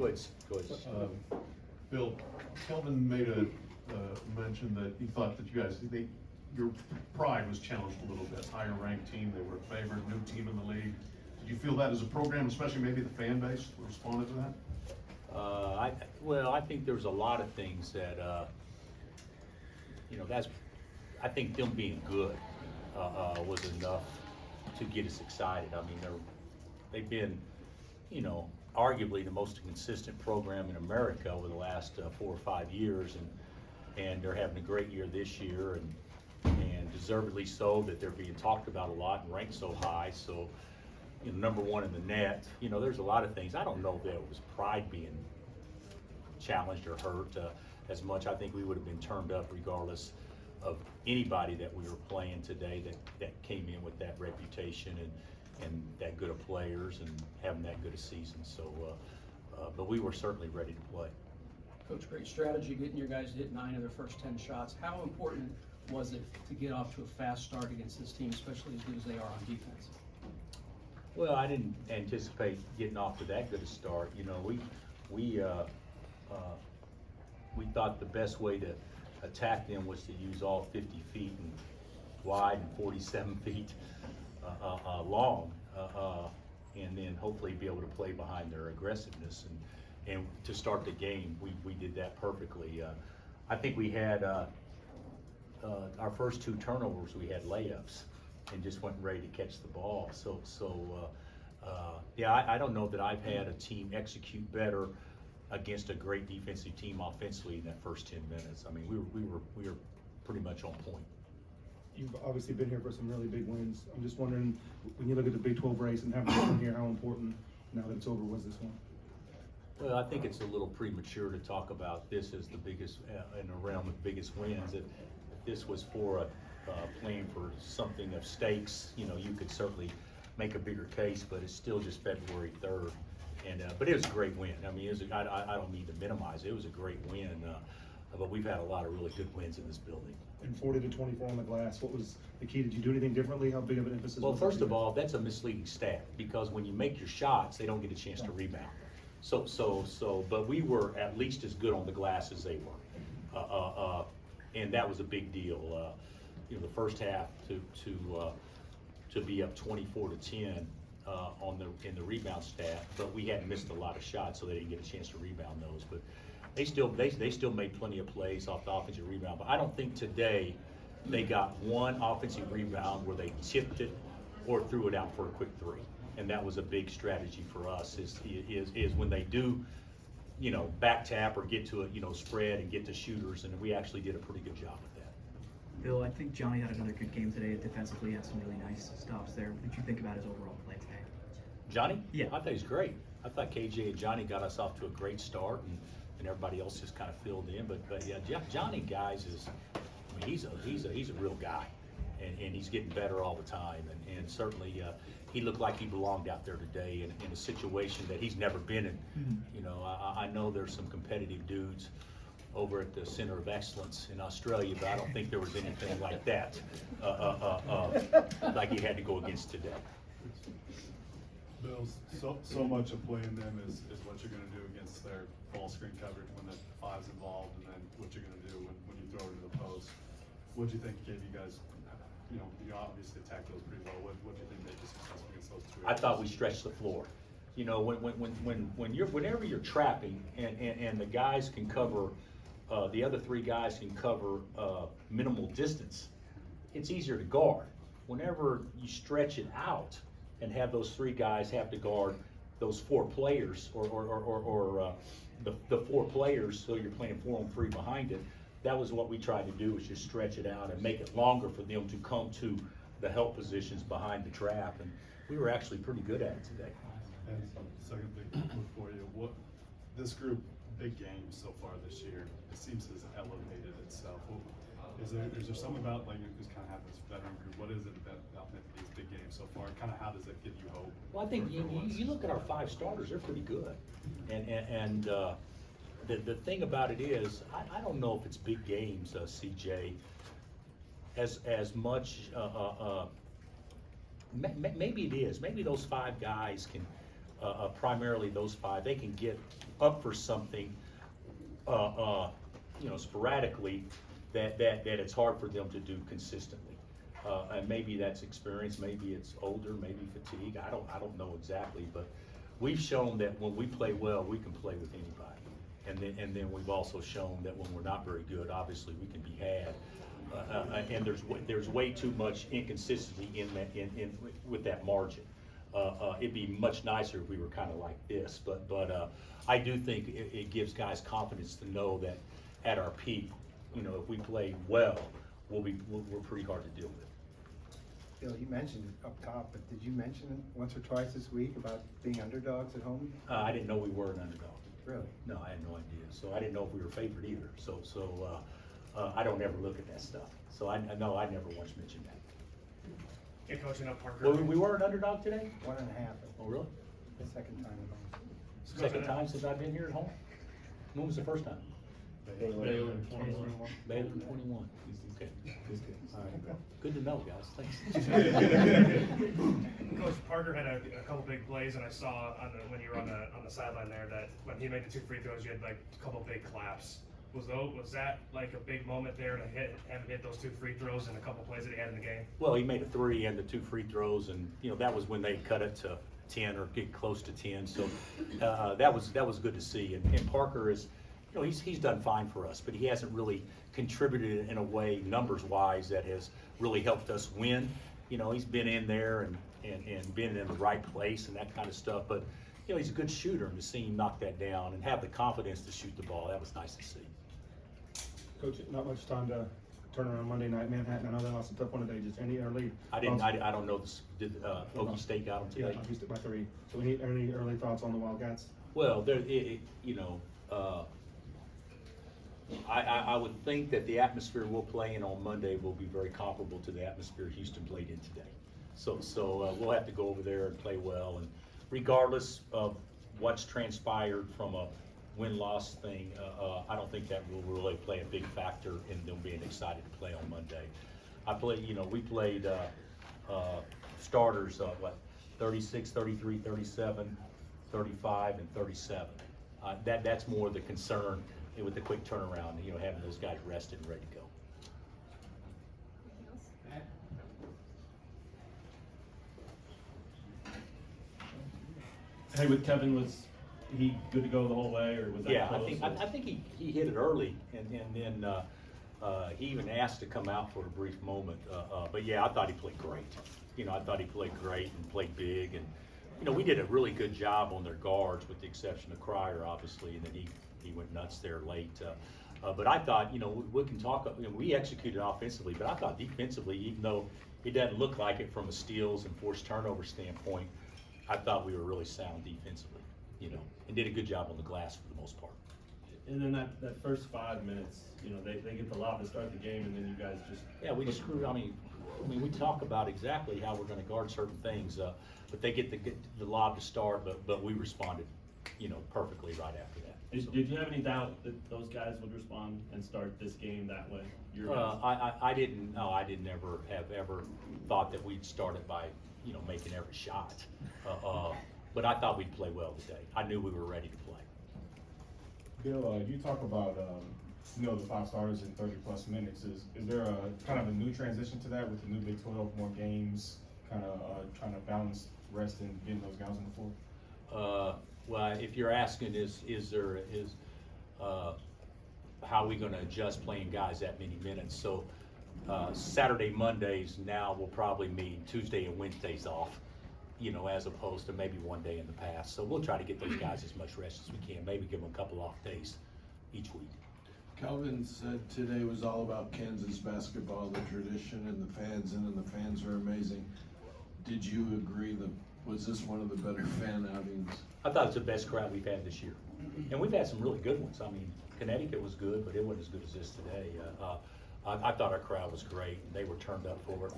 Go ahead. Bill, Kelvin made a mention that he thought that you guys, your pride was challenged a little bit. Higher ranked team, they were a favored, new team in the league. Did you feel that as a program, especially maybe the fan base responded to that? I think there's a lot of things that, I think them being good was enough to get us excited. I mean, they've been, arguably the most consistent program in America over the last 4 or 5 years, and they're having a great year this year, and deservedly so that they're being talked about a lot and ranked so high. So, number one in the net. There's a lot of things. I don't know that it was pride being challenged or hurt as much. I think we would have been turned up regardless of anybody that we were playing today that came in with that reputation and that good of players and having that good a season. So, but we were certainly ready to play. Coach, great strategy getting your guys to hit 9 of their first 10 shots. How important was it to get off to a fast start against this team, especially as good as they are on defense? Well, I didn't anticipate getting off to that good a start. We thought the best way to attack them was to use all 50 feet and wide and 47 feet long, and then hopefully be able to play behind their aggressiveness. And to start the game, we did that perfectly. I think we had our first 2 turnovers, we had layups and just went ready to catch the ball. I don't know that I've had a team execute better against a great defensive team offensively in that first 10 minutes. I mean, we were pretty much on point. You've obviously been here for some really big wins. I'm just wondering, when you look at the Big 12 race and having this one here, how important, now that it's over, was this one? Well, I think it's a little premature to talk about this as the biggest in the realm of biggest wins. If this was for playing for something of stakes, you could certainly make a bigger case, but it's still just February 3rd. But it was a great win. I mean, I don't mean to minimize it. It was a great win, but we've had a lot of really good wins in this building. And 40-24 on the glass, what was the key? Did you do anything differently? How big of an emphasis was it? Well, first of all, that's a misleading stat because when you make your shots, they don't get a chance to rebound. But we were at least as good on the glass as they were, and that was a big deal. The first half to be up 24-10 in the rebound stat, but we hadn't missed a lot of shots, so they didn't get a chance to rebound those. But they still made plenty of plays off the offensive rebound. But I don't think today they got one offensive rebound where they tipped it or threw it out for a quick 3. And that was a big strategy for us is when they do, back tap or get to a, spread and get to shooters, and we actually did a pretty good job with that. Bill, I think Johnny had another good game today. Defensively, had some really nice stops there. What did you think about his overall play today? Johnny? Yeah. I thought he's great. I thought KJ and Johnny got us off to a great start, and everybody else just kind of filled in. But yeah, Johnny, guys, he's a real guy, and he's getting better all the time. And certainly he looked like he belonged out there today in a situation that he's never been in. Mm-hmm. I know there's some competitive dudes over at the Center of Excellence in Australia, but I don't think there was anything like that, like he had to go against today. Bill, so much of playing them is what you're going to do against their ball screen coverage when the 5's involved, and then what you're going to do when you throw it to the post. What do you think gave you guys, you obviously attacked those pretty well. What do you think made you successful against those 2 areas? I thought we stretched the floor. Whenever you're trapping and the guys can cover, the other 3 guys can cover minimal distance, it's easier to guard. Whenever you stretch it out and have those 3 guys have to guard those 4 players or the 4 players, so you're playing 4-on-3 behind it. That was what we tried to do, was just stretch it out and make it longer for them to come to the help positions behind the trap, and we were actually pretty good at it today. And second big one for you, this group, big games so far this year, it seems to have elevated itself. Is there something about, like, you just kind of have this veteran group? What is it about these big games so far? Kind of how does it give you hope? Well, I think you look at our 5 starters; they're pretty good. And the thing about it is, I don't know if it's big games, CJ, as much. Maybe it is. Maybe those 5 guys can primarily those 5, they can get up for something, sporadically that it's hard for them to do consistently. And maybe that's experience, maybe it's older, maybe fatigue. I don't know exactly, but we've shown that when we play well, we can play with anybody. And then we've also shown that when we're not very good, obviously we can be had. And there's way too much inconsistency in with that margin. It'd be much nicer if we were kind of like this, but I do think it gives guys confidence to know that at our peak, if we play well, we're pretty hard to deal with. Bill, you mentioned it up top, but did you mention it once or twice this week about being underdogs at home? I didn't know we were an underdog. Really? No, I had no idea. So I didn't know if we were favored either. So I don't ever look at that stuff. So I know I never once mentioned that. Hey, Coach, Parker. Well, we were an underdog today? 1.5. Oh, really? The second time at home. Second time since I've been here at home? When was the first time? Baylor in 21. Baylor in 21. Okay. All right. Good to know, guys. Thanks. Coach, Parker had a couple big plays, and I saw when you were on the sideline there that when he made the 2 free throws, you had like a couple big claps. Was that like a big moment there to have him hit those 2 free throws and a couple plays that he had in the game? Well, he made a 3 and the 2 free throws, and that was when they cut it to 10 or get close to 10. So that was good to see. And Parker is, he's done fine for us, but he hasn't really contributed in a way numbers-wise that has really helped us win. He's been in there and been in the right place and that kind of stuff. But he's a good shooter, and to see him knock that down and have the confidence to shoot the ball, that was nice to see. Coach, not much time to turn around Monday night, Manhattan. I know that was a tough one today. Just any early? I don't know this. Did Okie State got them today? Yeah, Okie State by 3. So any early thoughts on the Wildcats? Well, I would think that the atmosphere we'll play in on Monday will be very comparable to the atmosphere Houston played in today. So we'll have to go over there and play well. And regardless of what's transpired from a win-loss thing, I don't think that will really play a big factor in them being excited to play on Monday. We played starters 36, 33, 37, 35, and 37. That's more the concern with the quick turnaround, having those guys rested and ready to go. Hey, with Kevin, was he good to go the whole way, or was that Yeah, close? I think he hit it early, and then he even asked to come out for a brief moment. But yeah, I thought he played great. I thought he played great and played big, and we did a really good job on their guards, with the exception of Cryer, obviously, and then he went nuts there late. But I thought, we can talk. We executed offensively, but I thought defensively, even though it doesn't look like it from a steals and forced turnover standpoint, I thought we were really sound defensively, and did a good job on the glass for the most part. And then that first 5 minutes, they get the lob to start the game, and then you guys just... Yeah, we just screwed. I mean, we talk about exactly how we're going to guard certain things, but they get the lob to start, but we responded, perfectly right after that. Did you have any doubt that those guys would respond and start this game that way? I didn't. No, I didn't ever thought that we'd start it by making every shot. But I thought we'd play well today. I knew we were ready to play. Bill, you talk about the 5 starters in 30+ minutes. Is there a kind of a new transition to that with the new Big 12, more games, kind of trying to balance rest and getting those guys on the floor? Well, if you're asking, how are we going to adjust playing guys that many minutes? So Saturday, Mondays now will probably mean Tuesday and Wednesdays off, as opposed to maybe one day in the past. So we'll try to get those guys as much rest as we can. Maybe give them a couple off days each week. Calvin said today was all about Kansas basketball, the tradition and the fans, and the fans are amazing. Did you agree that was this one of the better fan outings? I thought it's the best crowd we've had this year. And we've had some really good ones. I mean, Connecticut was good, but it wasn't as good as this today. I thought our crowd was great, and they were turned up for it.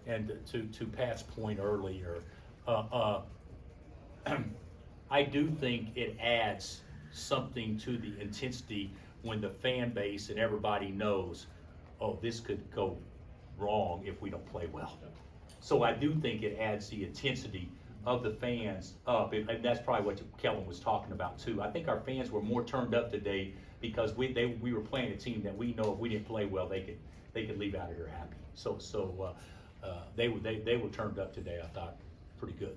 And to Pat's point earlier, I do think it adds something to the intensity when the fan base and everybody knows, oh, this could go wrong if we don't play well. So I do think it adds the intensity of the fans up, and that's probably what Kellen was talking about too. I think our fans were more turned up today because we were playing a team that we know if we didn't play well, they could leave out of here happy. So they were turned up today. I thought pretty good.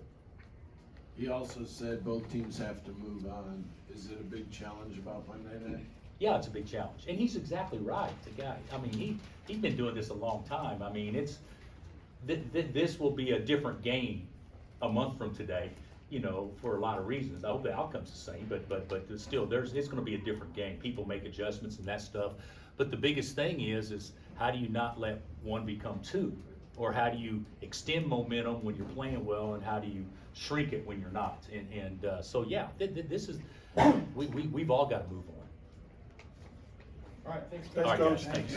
He also said both teams have to move on. Is it a big challenge about Monday night? Yeah, it's a big challenge, and he's exactly right. The guy, I mean, he's been doing this a long time. I mean, this will be a different game a month from today, you know, for a lot of reasons. I hope the outcome's the same, but still, it's going to be a different game. People make adjustments and that stuff. But the biggest thing is how do you not let one become two, or how do you extend momentum when you're playing well, and how do you shrink it when you're not? So yeah, this is we've all got to move on. All right, thanks. All right, guys, thanks.